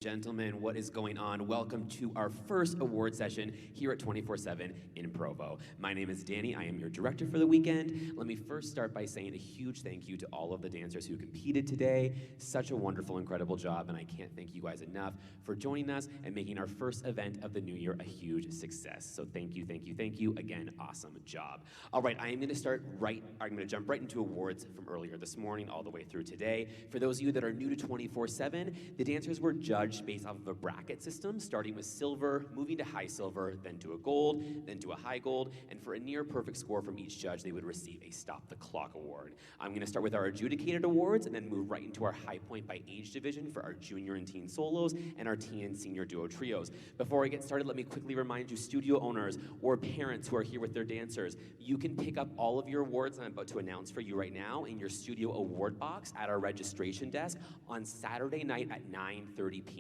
Gentlemen, what is going on? Welcome to our first award session here at 24/7 in Provo. My name is Danny. I am your director for the weekend. Let me first start by saying a huge thank you to all of the dancers who competed today. Such a wonderful, incredible job, and I can't thank you guys enough for joining us and making our first event of the new year a huge success. So thank you, thank you, thank you. Again, awesome job. All right, I'm going to jump right into awards from earlier this morning all the way through today. For those of you that are new to 24/7, the dancers were judged based off of a bracket system, starting with silver, moving to high silver, then to a gold, then to a high gold, and for a near perfect score from each judge, they would receive a Stop the Clock award. I'm going to start with our adjudicated awards and then move right into our high point by age division for our junior and teen solos and our teen and senior duo trios. Before I get started, let me quickly remind you, studio owners or parents who are here with their dancers, you can pick up all of your awards I'm about to announce for you right now in your studio award box at our registration desk on Saturday night at 9:30 p.m.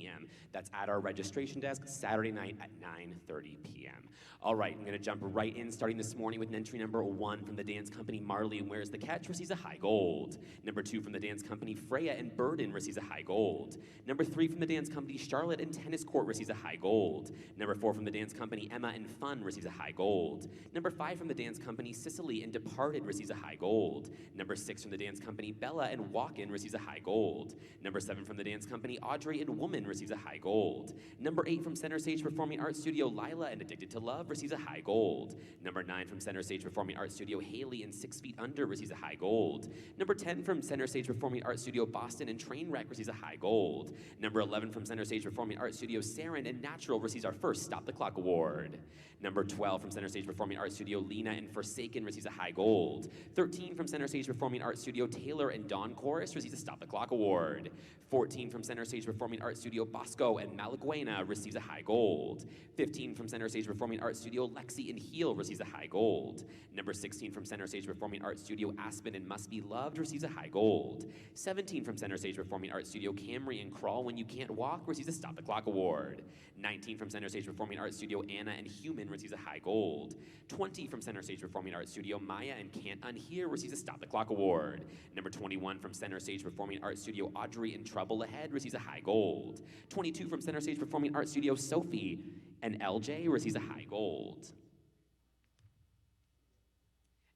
That's at our registration desk, Saturday night at 9:30 p.m. All right, I'm going to jump right in, starting this morning with entry number 1 from the dance company Marley and Where's the Catch receives a high gold. Number 2 from the dance company Freya and Burden receives a high gold. Number 3 from the dance company Charlotte and Tennis Court receives a high gold. Number 4 from the dance company Emma and Fun receives a high gold. Number 5 from the dance company Sicily and Departed receives a high gold. Number 6 from the dance company Bella and Walk-In receives a high gold. Number 7 from the dance company Audrey and Woman receives a high gold. Number 8 from Center Stage Performing Arts Studio Lila and Addicted to Love receives a high gold. Number 9 from Center Stage Performing Arts Studio Haley and 6 Feet Under receives a high gold. Number 10 from Center Stage Performing Arts Studio Boston and Trainwreck receives a high gold. Number 11 from Center Stage Performing Arts Studio Saren and Natural receives our first Stop the Clock award. Number 12 from Center Stage Performing Arts Studio Lena and Forsaken receives a high gold. 13 from Center Stage Performing Arts Studio Taylor and Dawn Chorus receives a Stop the Clock award. 14 from Center Stage Performing Arts Studio Bosco and Malaguena receives a high gold. 15 from Center Stage Performing Arts Studio Lexi and Heel receives a high gold. Number 16 from Center Stage Performing Arts Studio Aspen and Must Be Loved receives a high gold. 17 from Center Stage Performing Arts Studio Camry and Crawl When You Can't Walk receives a Stop the Clock award. 19 from Center Stage Performing Arts Studio Anna and Human receives a high gold. 20 from Center Stage Performing Arts Studio Maya and Can't Unhear receives a Stop the Clock award. Number 21 from Center Stage Performing Arts Studio Audrey and Trouble Ahead receives a high gold. 22 from Center Stage Performing Arts Studio Sophie and LJ receives a high gold.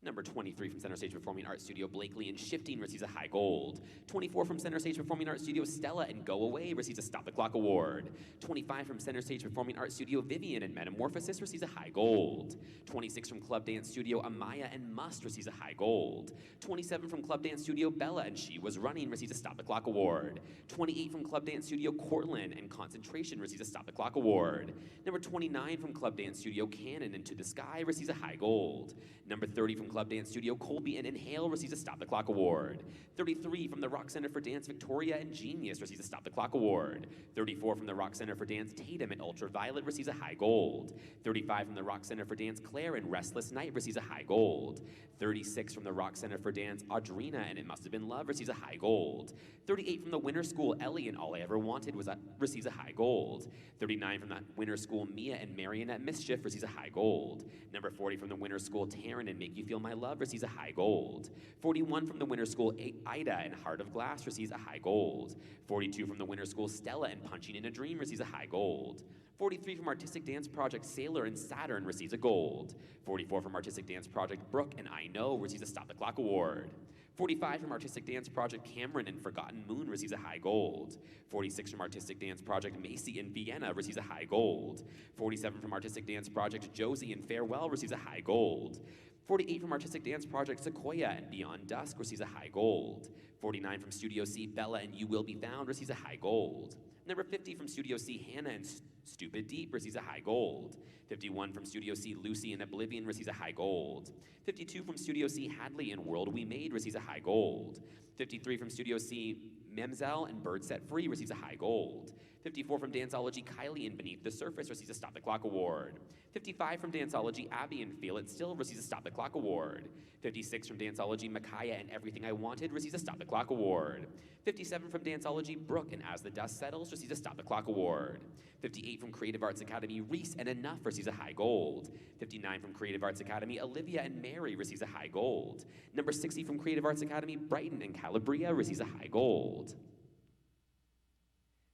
Number 23 from Center Stage Performing Arts Studio Blakely and Shifting receives a high gold. 24 from Center Stage Performing Arts Studio Stella and Go Away receives a Stop the Clock award. 25 from Center Stage Performing Arts Studio Vivian and Metamorphosis receives a high gold. 26 from Club Dance Studio Amaya and Must receives a high gold. 27 from Club Dance Studio Bella and She Was Running receives a Stop the Clock award. 28 from Club Dance Studio Cortland and Concentration receives a Stop the Clock award. Number 29 from Club Dance Studio Cannon and To the Sky receives a high gold. Number 30 from Club Dance Studio Colby and Inhale receives a Stop the Clock award. 33 from the Rock Center for Dance Victoria and Genius receives a Stop the Clock award. 34 from the Rock Center for Dance Tatum and Ultraviolet receives a high gold. 35 from the Rock Center for Dance Claire and Restless Night receives a high gold. 36 from the Rock Center for Dance Audrina and It Must Have Been Love receives a high gold. 38 from the Winter School Ellie and All I Ever Wanted receives a high gold. 39 from the Winter School Mia and Marionette Mischief receives a high gold. Number 40 from the Winter School Taryn and Make You Feel My Love receives a high gold. 41 from the Winter School Ida and Heart of Glass receives a high gold. 42 from the Winter School Stella and Punching in a Dream receives a high gold. 43 from Artistic Dance Project Sailor and Saturn receives a gold. 44 from Artistic Dance Project Brooke and I Know receives a Stop the Clock award. 45 from Artistic Dance Project Cameron and Forgotten Moon receives a high gold. 46 from Artistic Dance Project Macy and Vienna receives a high gold. 47 from Artistic Dance Project Josie and Farewell receives a high gold. 48 from Artistic Dance Project Sequoia and Beyond Dusk receives a high gold. 49 from Studio C Bella and You Will Be Found receives a high gold. Number 50 from Studio C Hannah and Stupid Deep receives a high gold. 51 from Studio C Lucy and Oblivion receives a high gold. 52 from Studio C Hadley and World We Made receives a high gold. 53 from Studio C Memzel and Bird Set Free receives a high gold. 54 from Danceology Kylie and Beneath the Surface receives a Stop the Clock award. 55 from Danceology Abby and Feel It Still receives a Stop the Clock award. 56 from Danceology Micaiah and Everything I Wanted receives a Stop the Clock award. 57 from Danceology Brooke and As the Dust Settles receives a Stop the Clock award. 58 from Creative Arts Academy Reese and Enough receives a high gold. 59 from Creative Arts Academy Olivia and Mary receives a high gold. Number 60 from Creative Arts Academy Brighton and Calabria receives a high gold.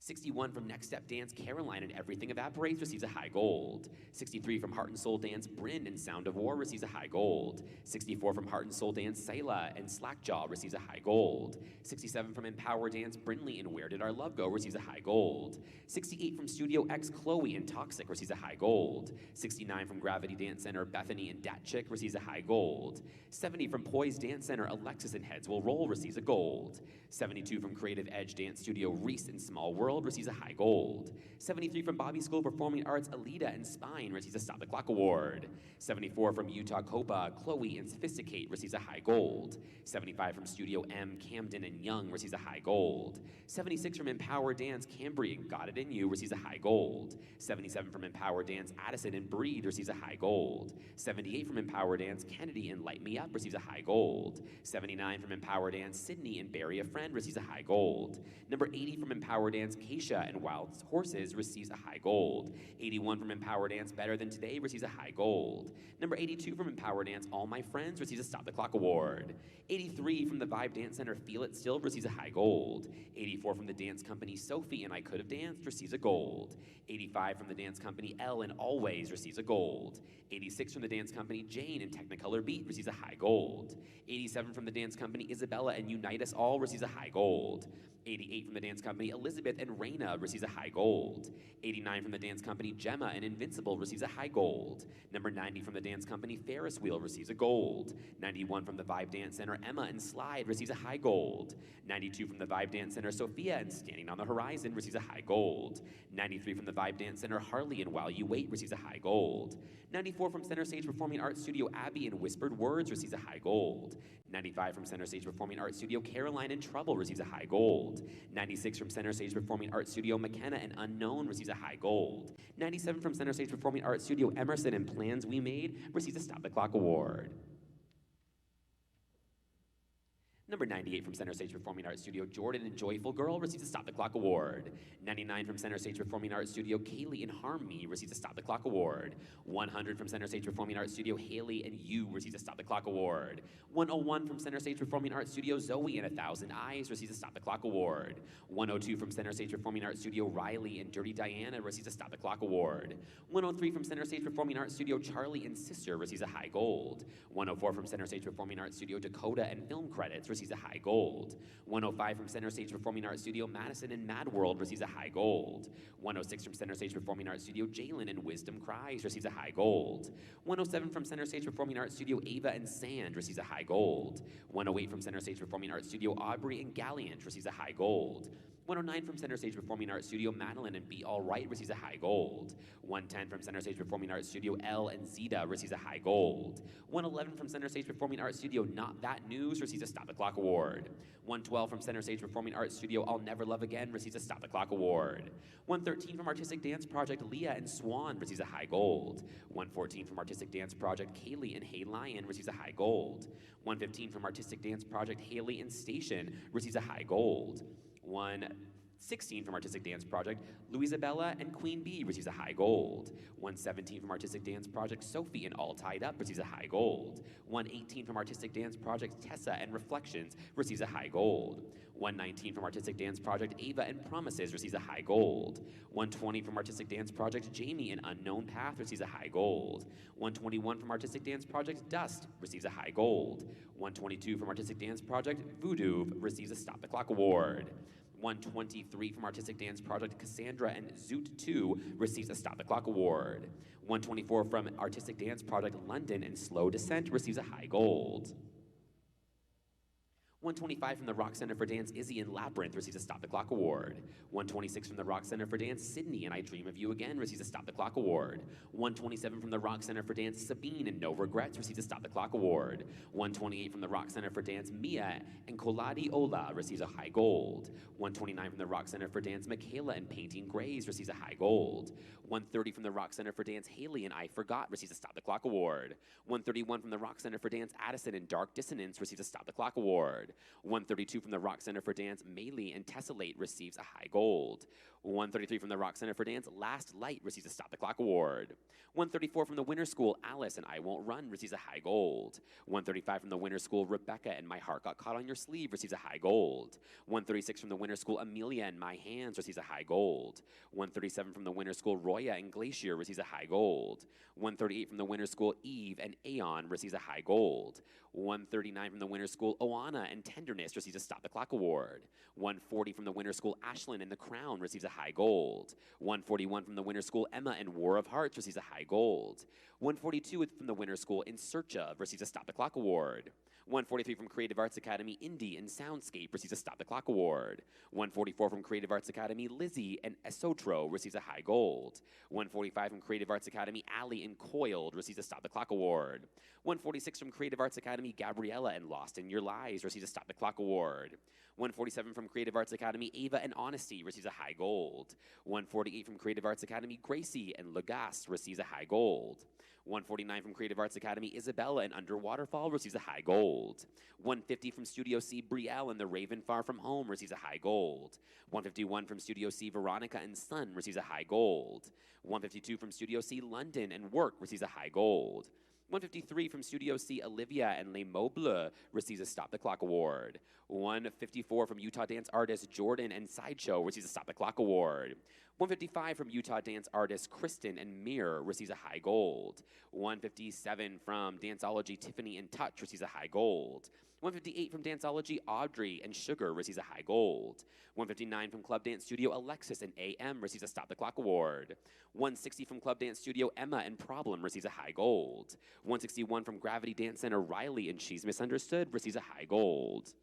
61 from Next Step Dance, Caroline and Everything Evaporates receives a high gold. 63 from Heart and Soul Dance, Bryn and Sound of War receives a high gold. 64 from Heart and Soul Dance, Sayla and Slackjaw receives a high gold. 67 from Empower Dance, Brinley and Where Did Our Love Go receives a high gold. 68 from Studio X, Chloe and Toxic receives a high gold. 69 from Gravity Dance Center, Bethany and Dat Chick receives a high gold. 70 from Poise Dance Center, Alexis and Heads Will Roll receives a gold. 72 from Creative Edge Dance Studio, Reese and Small World receives a high gold. 73 from Bobby School of Performing Arts, Alita and Spine receives a Stop the Clock award. 74 from Utah Copa, Chloe and Sophisticate receives a high gold. 75 from Studio M, Camden and Young receives a high gold. 76 from Empower Dance, Cambry and Got It In You receives a high gold. 77 from Empower Dance, Addison and Breed receives a high gold. 78 from Empower Dance, Kennedy and Light Me Up receives a high gold. 79 from Empower Dance, Sydney and Bury a Friend receives a high gold. Number 80 from Empower Dance, Keisha and Wild Horses receives a high gold. 81 from Empower Dance, Better Than Today receives a high gold. Number 82 from Empower Dance, All My Friends receives a Stop the Clock award. 83 from the Vibe Dance Center, Feel It Still receives a high gold. 84 from the dance company, Sophie and I Could Have Danced receives a gold. 85 from the dance company, Elle and Always receives a gold. 86 from the dance company, Jane and Technicolor Beat receives a high gold. 87 from the dance company, Isabella and Unite Us All receives a high gold. 88 from the dance company, Elizabeth and Raina receives a high gold. 89 from the dance company, Gemma and Invincible receives a high gold. Number 90 from the dance company, Ferris Wheel receives a gold. 91 from the Vibe Dance Center, Emma and Slide receives a high gold. 92 from the Vibe Dance Center, Sophia and Standing on the Horizon receives a high gold. 93 from the Vibe Dance Center, Harley and While You Wait receives a high gold. 94 from Center Stage Performing Arts Studio, Abby and Whispered Words receives a high gold. 95 from Center Stage Performing Arts Studio, Caroline and Trouble receives a high gold. 96 from Center Stage Performing Arts Studio, McKenna and Unknown receives a high gold. 97 from Center Stage Performing Arts Studio, Emerson and Plans We Made receives a Stop the Clock award. Number 98 from Center Stage Performing Arts Studio, Jordan and Joyful Girl receives a Stop the Clock award. 99 from Center Stage Performing Arts Studio, Kaylee and Harm Me receives a Stop the Clock award. 100 from Center Stage Performing Arts Studio, Haley and You receives a Stop the Clock award. 101 from Center Stage Performing Arts Studio, Zoe and A Thousand Eyes receives a Stop the Clock award. 102 from Center Stage Performing Arts Studio, Riley and Dirty Diana receives a Stop the Clock award. 103 from Center Stage Performing Arts Studio, Charlie and Sister receives a high gold. 104 from Center Stage Performing Arts Studio, Dakota and Film Credits receives a high gold. 105 from Center Stage Performing Arts Studio, Madison and Mad World receives a high gold. 106 from Center Stage Performing Arts Studio, Jalen and Wisdom Cries receives a high gold. 107 from Center Stage Performing Arts Studio, Ava and Sand receives a high gold. 108 from Center Stage Performing Arts Studio, Aubrey and Galliant receives a high gold. 109 from Center Stage Performing Arts Studio, Madeline and Be All Right receives a high gold. 110 from Center Stage Performing Arts Studio, Elle and Zeta receives a high gold. 111 from Center Stage Performing Arts Studio, Not That News receives a Stop the Clock award. 112 from Center Stage Performing Arts Studio, I'll Never Love Again receives a Stop the Clock award. 113 from Artistic Dance Project, Leah and Swan receives a high gold. 114 from Artistic Dance Project, Kaylee and Hey Lion receives a high gold. 115 from Artistic Dance Project, Haley and Station receives a high gold. 116 from Artistic Dance Project, Louisabella and Queen Bee receives a high gold. 117 from Artistic Dance Project, Sophie and All Tied Up receives a high gold. 118 from Artistic Dance Project, Tessa and Reflections receives a high gold. 119 from Artistic Dance Project, Ava and Promises receives a high gold. 120 from Artistic Dance Project, Jamie and Unknown Path receives a high gold. 121 from Artistic Dance Project, Dust receives a high gold. 122 from Artistic Dance Project, Voodoo receives a Stop the Clock award. 123 from Artistic Dance Project, Cassandra and Zoot 2 receives a Stop the Clock award. 124 from Artistic Dance Project, London and Slow Descent receives a high gold. 125 from the Rock Center for Dance, Izzy and Labyrinth receives a Stop the Clock award. 126 from the Rock Center for Dance, Sydney and I Dream of You Again receives a Stop the Clock award. 127 from the Rock Center for Dance, Sabine and No Regrets receives a Stop the Clock award. 128 from the Rock Center for Dance, Mia and Koladi Ola receives a high gold. 129 from the Rock Center for Dance, Michaela and Painting Grays receives a high gold. 130 from the Rock Center for Dance, Haley and I Forgot receives a Stop the Clock award. 131 from the Rock Center for Dance, Addison and Dark Dissonance receives a Stop the Clock award. award. 132 from the Rock Center for Dance, Maylee and Tessellate receives a high gold. 133 from the Rock Center for Dance, Last Light receives a Stop the Clock award. 134 from the Winter School, Alice and I Won't Run receives a high gold. 135 from the Winter School, Rebecca and My Heart Got Caught on Your Sleeve receives a high gold. 136 from the Winter School, Amelia and My Hands receives a high gold. 137 from the Winter School, Roya and Glacier receives a high gold. 138 from the Winter School, Eve and Aeon receives a high gold. 139 from the Winter School, Oana and Tenderness receives a Stop the Clock award. 140 from the Winter School, Ashlyn and The Crown receives a high gold. 141 from the Winter School, Emma and War of Hearts receives a high gold. 142 from the Winter School, In Search Of receives a Stop the Clock award. 143 from Creative Arts Academy, Indie and Soundscape receives a Stop the Clock award. 144 from Creative Arts Academy, Lizzie and Esotro receives a high gold. 145 from Creative Arts Academy, Allie and Coiled receives a Stop the Clock award. 146 from Creative Arts Academy, Gabriella and Lost in Your Lies receives a Stop the Clock award. 147 from Creative Arts Academy, Ava and Honesty receives a high gold. 148 from Creative Arts Academy, Gracie and Lagasse receives a high gold. 149 from Creative Arts Academy, Isabella and Underwaterfall receives a high gold. 150 from Studio C, Brielle and The Raven Far From Home receives a high gold. 151 from Studio C, Veronica and Sun receives a high gold. 152 from Studio C, London and Work receives a high gold. 153 from Studio C, Olivia and Les Meubles receives a Stop the Clock award. 154 from Utah dance artist Jordan and Sideshow receives a Stop the Clock award. 155 from Utah dance artist Kristen and Mir receives a high gold. 157 from Danceology Tiffany and Touch receives a high gold. 158 from Danceology Audrey and Sugar receives a high gold. 159 from Club Dance Studio Alexis and AM receives a Stop the Clock award. 160 from Club Dance Studio Emma and Problem receives a high gold. 161 from Gravity Dance Center Riley and She's Misunderstood receives a high gold.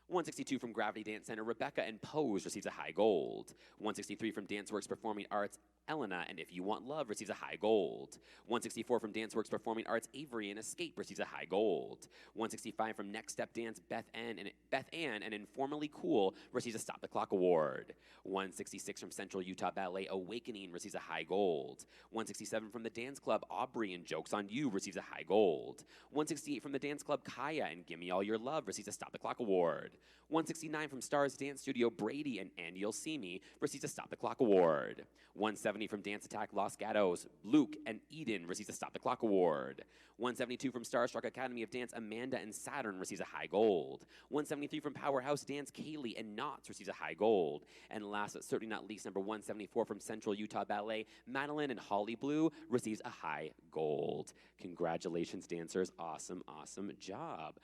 162 from Gravity Dance Center, Rebecca and Pose receives a high gold. 163 from DanceWorks Performing Arts, Elena and If You Want Love receives a high gold. 164 from DanceWorks Performing Arts, Avery and Escape receives a high gold. 165 from Next Step Dance, Beth Ann and Informally Cool receives a Stop the Clock award. 166 from Central Utah Ballet, Awakening receives a high gold. 167 from the Dance Club, Aubrey and Jokes on You receives a high gold. 168 from the Dance Club, Kaya and Gimme All Your Love receives a Stop the Clock award. 169 from Stars Dance Studio, Brady and You'll See Me receives a Stop the Clock award. 170 from Dance Attack, Los Gatos, Luke and Eden receives a Stop the Clock award. 172 from Starstruck Academy of Dance, Amanda and Saturn receives a high gold. 173 from Powerhouse Dance, Kaylee and Knots receives a high gold. And last but certainly not least, number 174 from Central Utah Ballet, Madeline and Holly Blue receives a high gold. Congratulations, dancers. Awesome, awesome job.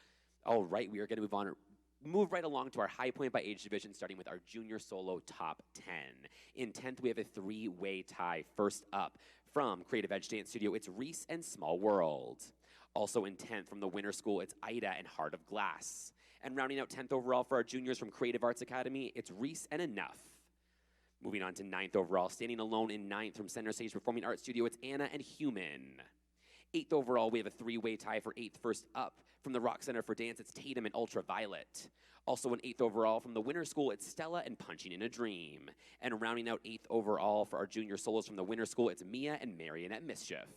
All right, we are going to move right along to our high point by age division, starting with our junior solo top 10. In 10th, we have a three-way tie. First up, from Creative Edge Dance Studio, it's Reese and Small World. Also in 10th, from the Winter School, it's Ida and Heart of Glass. And rounding out 10th overall for our juniors from Creative Arts Academy, it's Reese and Enough. Moving on to 9th overall, standing alone in 9th from Center Stage Performing Arts Studio, it's Anna and Human. 8th overall, we have a three-way tie for 8th. First up, from the Rock Center for Dance, it's Tatum and Ultraviolet. Also in 8th overall, from the Winter School, it's Stella and Punching in a Dream. And rounding out 8th overall for our junior solos from the Winter School, it's Mia and Marionette Mischief.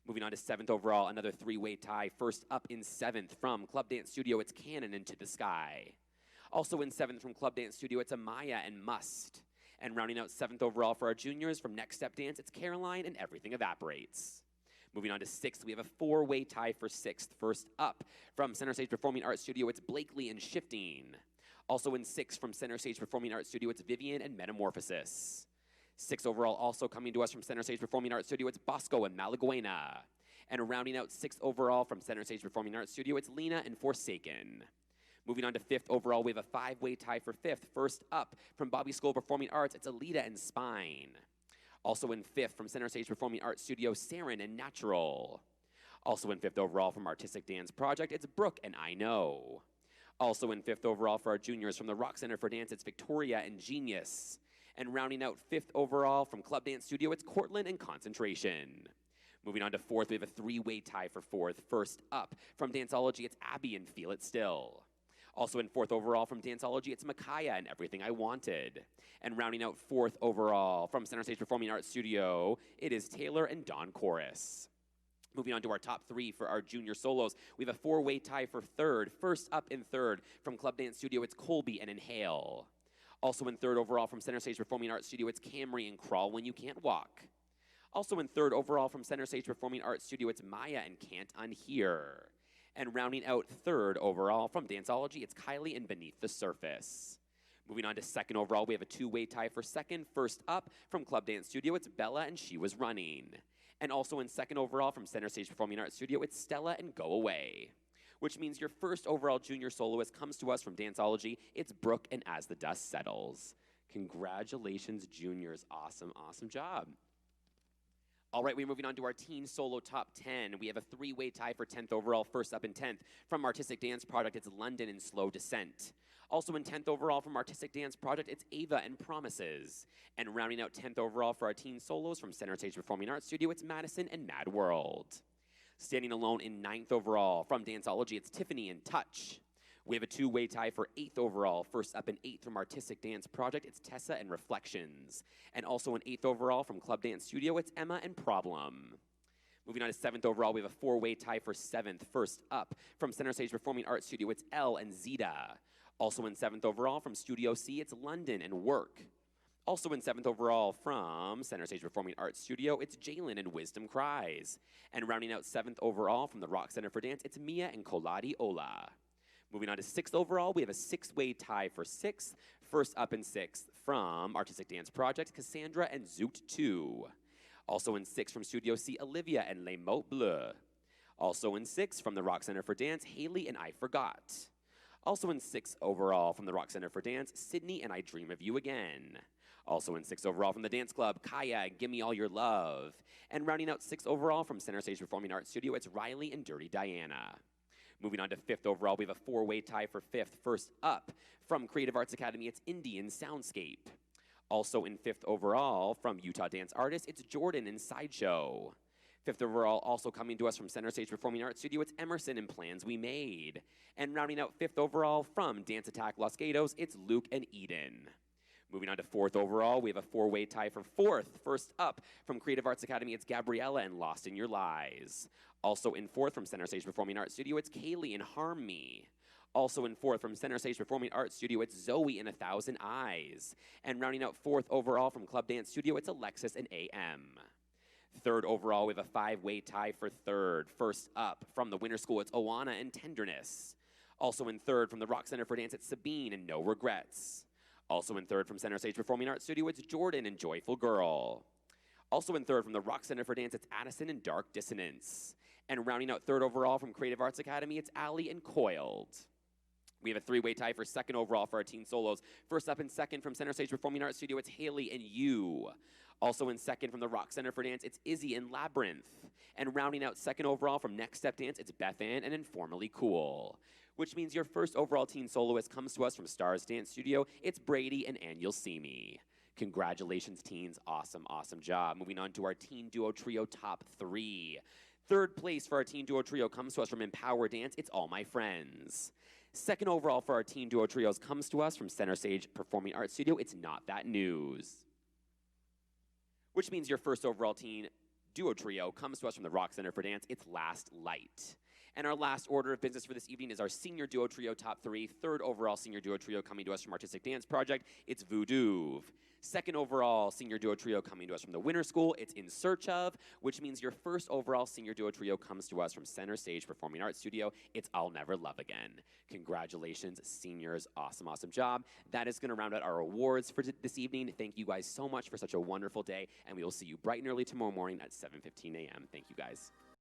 Moving on to 7th overall, another three-way tie. First up in 7th, from Club Dance Studio, it's Cannon Into the Sky. Also in 7th from Club Dance Studio, it's Amaya and Must. And rounding out 7th overall for our juniors from Next Step Dance, it's Caroline and Everything Evaporates. Moving on to 6th, we have a four-way tie for 6th. First up, from Center Stage Performing Arts Studio, it's Blakely and Shifting. Also in 6th, from Center Stage Performing Arts Studio, it's Vivian and Metamorphosis. 6th overall, also coming to us from Center Stage Performing Arts Studio, it's Bosco and Malaguena. And rounding out 6th overall from Center Stage Performing Arts Studio, it's Lena and Forsaken. Moving on to 5th overall, we have a five-way tie for 5th. First up, from Bobby School Performing Arts, it's Alita and Spine. Also in 5th, from Center Stage Performing Arts Studio, Saren and Natural. Also in 5th overall from Artistic Dance Project, it's Brooke and I Know. Also in 5th overall for our juniors from the Rock Center for Dance, it's Victoria and Genius. And rounding out 5th overall from Club Dance Studio, it's Cortland and Concentration. Moving on to 4th, we have a three-way tie for 4th. First up, from Danceology, it's Abby and Feel It Still. Also in 4th overall from Danceology, it's Micaiah and Everything I Wanted. And rounding out 4th overall from Center Stage Performing Arts Studio, it is Taylor and Dawn Chorus. Moving on to our top three for our junior solos, we have a four-way tie for third. First up in third from Club Dance Studio, it's Colby and Inhale. Also in third overall from Center Stage Performing Arts Studio, it's Camry and Crawl When You Can't Walk. Also in third overall from Center Stage Performing Arts Studio, it's Maya and Can't Unhear. And rounding out third overall from Danceology, it's Kylie and Beneath the Surface. Moving on to second overall, we have a two-way tie for second. First up from Club Dance Studio, it's Bella and She Was Running. And also in second overall from Center Stage Performing Arts Studio, it's Stella and Go Away. Which means your first overall junior soloist comes to us from Danceology. It's Brooke and As the Dust Settles. Congratulations, juniors. Awesome, awesome job. All right, we're moving on to our teen solo top 10. We have a three-way tie for 10th overall, first up in 10th. From Artistic Dance Project, it's London and Slow Descent. Also in 10th overall from Artistic Dance Project, it's Ava and Promises. And rounding out 10th overall for our teen solos from Center Stage Performing Arts Studio, it's Madison and Mad World. Standing alone in 9th overall from Danceology, it's Tiffany and Touch. We have a two-way tie for 8th overall. First up in 8th from Artistic Dance Project, it's Tessa and Reflections. And also in 8th overall from Club Dance Studio, it's Emma and Problem. Moving on to 7th overall, we have a four-way tie for 7th. First up from Center Stage Performing Arts Studio, it's Elle and Zeta. Also in 7th overall from Studio C, it's London and Work. Also in 7th overall from Center Stage Performing Arts Studio, it's Jalen and Wisdom Cries. And rounding out 7th overall from the Rock Center for Dance, it's Mia and Koladi Ola. Moving on to 6th overall, we have a six-way tie for 6th. First up in 6th from Artistic Dance Project, Cassandra and Zoot 2. Also in 6th from Studio C, Olivia and Les Mots Bleus. Also in 6th from the Rock Center for Dance, Haley and I Forgot. Also in 6th overall from the Rock Center for Dance, Sydney and I Dream of You Again. Also in 6th overall from the Dance Club, Kaya and Gimme All Your Love. And rounding out 6th overall from Center Stage Performing Arts Studio, it's Riley and Dirty Diana. Moving on to 5th overall, we have a four-way tie for 5th. First up from Creative Arts Academy, it's Indian Soundscape. Also in 5th overall from Utah Dance Artists, it's Jordan and Sideshow. 5th overall, also coming to us from Center Stage Performing Arts Studio, it's Emerson and Plans We Made. And rounding out 5th overall from Dance Attack Los Gatos, it's Luke and Eden. Moving on to 4th overall, we have a four-way tie for 4th. First up from Creative Arts Academy, it's Gabriella and Lost in Your Lies. Also in 4th from Center Stage Performing Arts Studio, it's Kaylee and Harm Me. Also in 4th from Center Stage Performing Arts Studio, it's Zoe and A Thousand Eyes. And rounding out 4th overall from Club Dance Studio, it's Alexis and AM. 3rd overall, we have a five-way tie for 3rd. First up from the Winter School, it's Oana and Tenderness. Also in 3rd from the Rock Center for Dance, it's Sabine and No Regrets. Also in 3rd from Center Stage Performing Arts Studio, it's Jordan and Joyful Girl. Also in 3rd from the Rock Center for Dance, it's Addison and Dark Dissonance. And rounding out 3rd overall from Creative Arts Academy, it's Allie and Coiled. We have a three-way tie for 2nd overall for our teen solos. First up in 2nd from Center Stage Performing Arts Studio, it's Haley and You. Also in 2nd from the Rock Center for Dance, it's Izzy and Labyrinth. And rounding out 2nd overall from Next Step Dance, it's Beth Ann and Informally Cool. Which means your first overall teen soloist comes to us from Stars Dance Studio. It's Brady and You'll See Me. Congratulations, teens. Awesome, awesome job. Moving on to our teen duo trio top 3. 3rd place for our teen duo trio comes to us from Empower Dance. It's All My Friends. 2nd overall for our teen duo trios comes to us from Center Stage Performing Arts Studio. It's Not That News. Which means your first overall teen duo trio comes to us from the Rock Center for Dance. It's Last Light. And our last order of business for this evening is our senior duo trio top 3. 3rd overall senior duo trio coming to us from Artistic Dance Project, it's Voodoo. 2nd overall senior duo trio coming to us from the Winter School, it's In Search Of, which means your first overall senior duo trio comes to us from Center Stage Performing Arts Studio, it's I'll Never Love Again. Congratulations, seniors. Awesome, awesome job. That is going to round out our awards for this evening. Thank you guys so much for such a wonderful day, and we will see you bright and early tomorrow morning at 7:15 a.m. Thank you, guys.